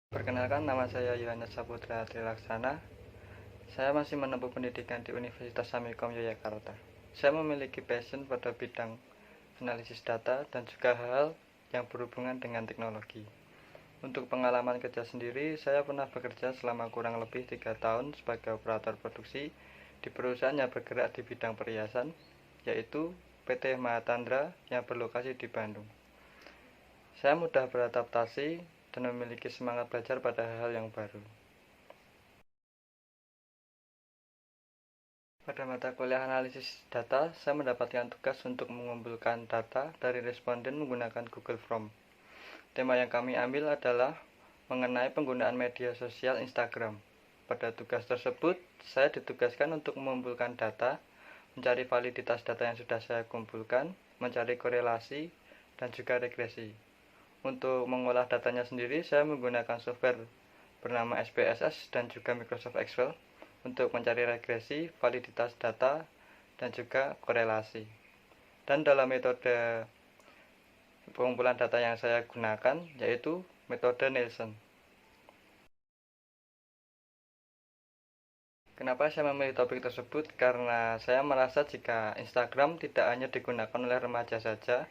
Perkenalkan, nama saya Yohanes Saputra Trilaksana. Saya masih menempuh pendidikan di Universitas Samikom Yogyakarta. Saya memiliki passion pada bidang analisis data dan juga hal-hal yang berhubungan dengan teknologi. Untuk pengalaman kerja sendiri, saya pernah bekerja selama kurang lebih 3 tahun sebagai operator produksi di perusahaan yang bergerak di bidang perhiasan, yaitu PT Mahatandra yang berlokasi di Bandung. Saya mudah beradaptasi dan memiliki semangat belajar pada hal-hal yang baru. Pada mata kuliah analisis data, saya mendapatkan tugas untuk mengumpulkan data dari responden menggunakan Google Form. Tema yang kami ambil adalah mengenai penggunaan media sosial Instagram. Pada tugas tersebut, saya ditugaskan untuk mengumpulkan data, mencari validitas data yang sudah saya kumpulkan, mencari korelasi, dan juga regresi. Untuk mengolah datanya sendiri, saya menggunakan software bernama SPSS dan juga Microsoft Excel untuk mencari regresi, validitas data, dan juga korelasi. Dan dalam metode pengumpulan data yang saya gunakan yaitu metode Nielsen. Kenapa saya memilih topik tersebut? Karena saya merasa jika Instagram tidak hanya digunakan oleh remaja saja,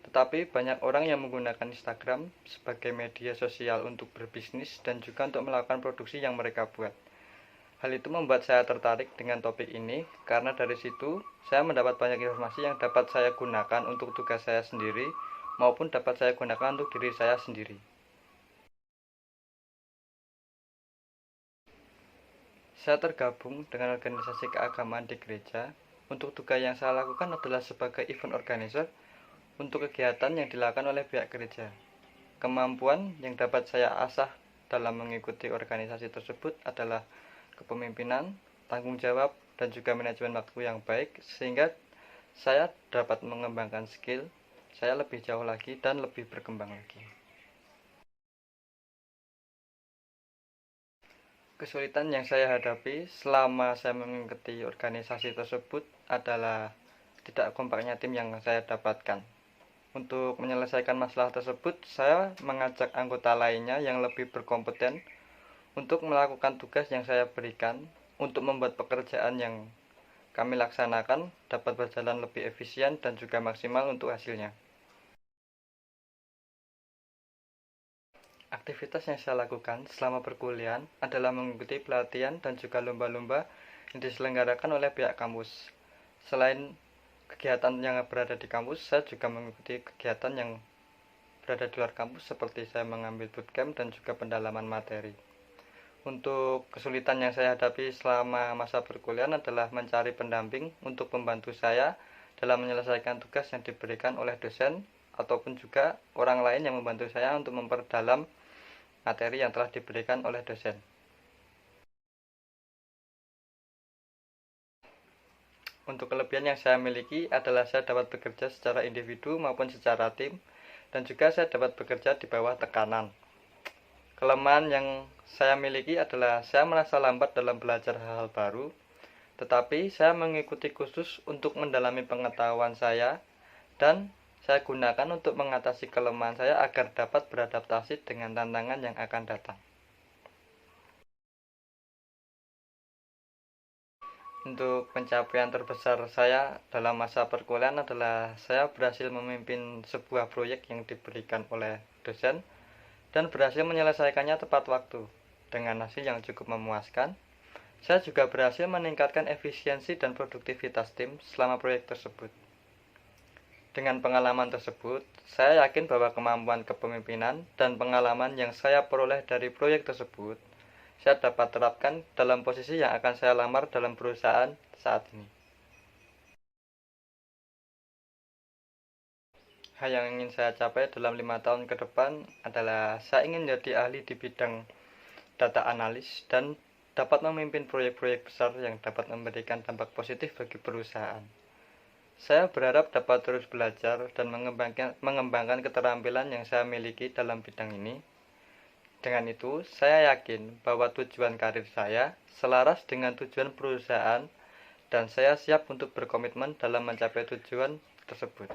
tetapi banyak orang yang menggunakan Instagram sebagai media sosial untuk berbisnis dan juga untuk melakukan produksi yang mereka buat. Hal itu membuat saya tertarik dengan topik ini karena dari situ saya mendapat banyak informasi yang dapat saya gunakan untuk tugas saya sendiri maupun dapat saya gunakan untuk diri saya sendiri. Saya tergabung dengan organisasi keagamaan di gereja. Untuk tugas yang saya lakukan adalah sebagai event organizer untuk kegiatan yang dilakukan oleh pihak gereja. Kemampuan yang dapat saya asah dalam mengikuti organisasi tersebut adalah kepemimpinan, tanggung jawab, dan juga manajemen waktu yang baik, sehingga saya dapat mengembangkan skill saya lebih jauh lagi dan lebih berkembang lagi. Kesulitan yang saya hadapi selama saya mengikuti organisasi tersebut adalah tidak kompaknya tim yang saya dapatkan. Untuk menyelesaikan masalah tersebut, saya mengajak anggota lainnya yang lebih berkompeten untuk melakukan tugas yang saya berikan untuk membuat pekerjaan yang kami laksanakan dapat berjalan lebih efisien dan juga maksimal untuk hasilnya. Aktivitas yang saya lakukan selama perkuliahan adalah mengikuti pelatihan dan juga lomba-lomba yang diselenggarakan oleh pihak kampus. Selain kegiatan yang berada di kampus, saya juga mengikuti kegiatan yang berada di luar kampus seperti saya mengambil bootcamp dan juga pendalaman materi. Untuk kesulitan yang saya hadapi selama masa perkuliahan adalah mencari pendamping untuk membantu saya dalam menyelesaikan tugas yang diberikan oleh dosen ataupun juga orang lain yang membantu saya untuk memperdalam materi yang telah diberikan oleh dosen. Untuk kelebihan yang saya miliki adalah saya dapat bekerja secara individu maupun secara tim, dan juga saya dapat bekerja di bawah tekanan. Kelemahan yang saya miliki adalah saya merasa lambat dalam belajar hal-hal baru, tetapi saya mengikuti kursus untuk mendalami pengetahuan saya, dan saya gunakan untuk mengatasi kelemahan saya agar dapat beradaptasi dengan tantangan yang akan datang. Untuk pencapaian terbesar saya dalam masa perkuliahan adalah saya berhasil memimpin sebuah proyek yang diberikan oleh dosen dan berhasil menyelesaikannya tepat waktu dengan hasil yang cukup memuaskan. Saya juga berhasil meningkatkan efisiensi dan produktivitas tim selama proyek tersebut. Dengan pengalaman tersebut, saya yakin bahwa kemampuan kepemimpinan dan pengalaman yang saya peroleh dari proyek tersebut saya dapat terapkan dalam posisi yang akan saya lamar dalam perusahaan saat ini. Hal yang ingin saya capai dalam 5 tahun ke depan adalah saya ingin menjadi ahli di bidang data analis dan dapat memimpin proyek-proyek besar yang dapat memberikan dampak positif bagi perusahaan. Saya berharap dapat terus belajar dan mengembangkan keterampilan yang saya miliki dalam bidang ini. Dengan itu, saya yakin bahwa tujuan karir saya selaras dengan tujuan perusahaan dan saya siap untuk berkomitmen dalam mencapai tujuan tersebut.